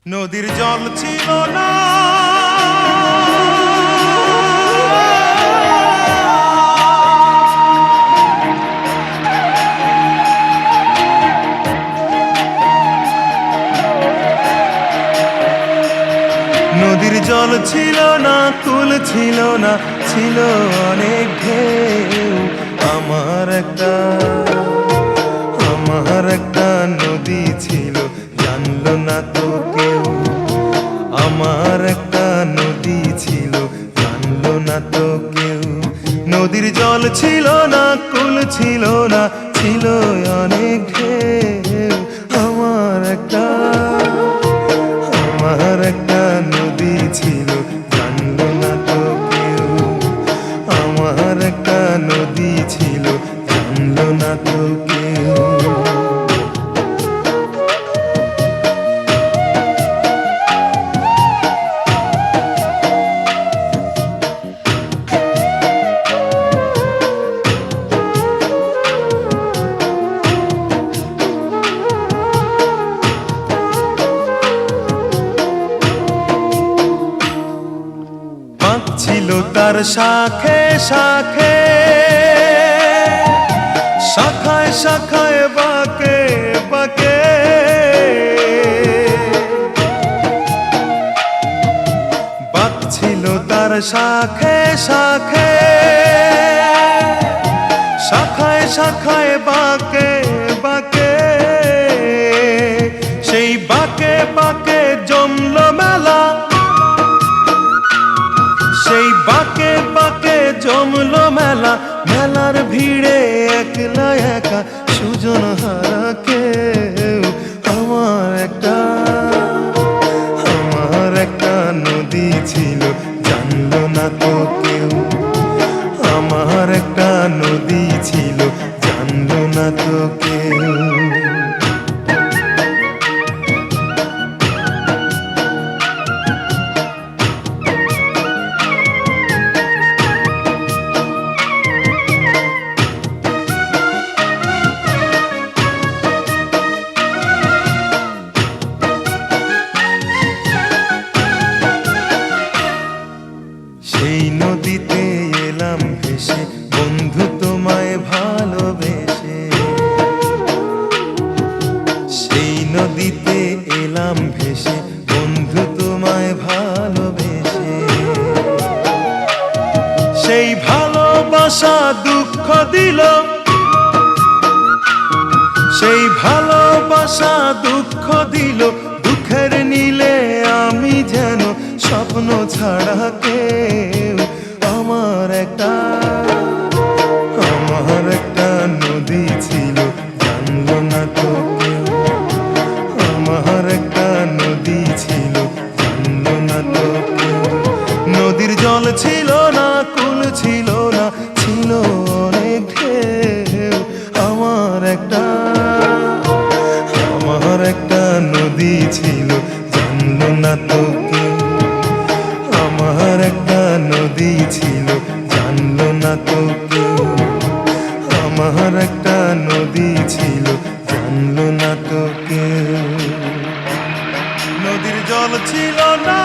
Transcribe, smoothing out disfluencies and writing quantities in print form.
নদীর জল ছিল না, নদীর জল ছিল না, কুল ছিল না, ছিল অনেক ঢেউ। আমার একটা নদী ছিল, জানলো না তো কেউ। আমার একটা নদী ছিল, জানলো না তো কেউ। নদীর জল ছিল না, কুল ছিল না, ছিল অনেক ঢেউ। আমার একটা নদী ছিল, জানলো না তো কেউ। আমার একটা নদী ছিল, জানলো না তো কেউ। ছিল তার শাখে শাখে, শাখায় শাখায় বাঁকে বাঁকে। বাঁক ছিল তার শাখে শাখে, শাখায় শাখায় বাঁকে বাঁকে। সেই বাঁকে বাঁকে জমলো মেলা, সেই বাঁকে বাঁকে জমলো মেলা। মেলার ভিড়ে একলা একা সুজন হারা কেউ। আমার একটা নদী ছিল, জানলো না তো কেউ। আমার একটা নদী ছিল, জানলো না তো কেউ। সেই নদীতে এলাম ভেসে, বন্ধু তোমায় ভালোবেসে। সেই নদীতে এলাম ভেসে, বন্ধু তোমায় ভালোবেসে। সেই ভালোবাসা দুঃখ দিল, সেই ভালোবাসা দুঃখ দিল। দুঃখের নীলে আমি যেন স্বপ্ন ছাড়া কেউ। আমার একটা নদী ছিল, জানলো না তো কেউ। আমার একটা নদী ছিল, জানলো না তো কেউ। নদীর জল ছিল না, কুল ছিল না, ছিল অনেক ঢেউ। আমার একটা নদী ছিল, জানলো না তো কেউ। আমার একটা নদী ছিল, জানলো না তো কেউ। আমার একটা নদী ছিল, জানলো না তো কেউ। নদীর জল ছিল না।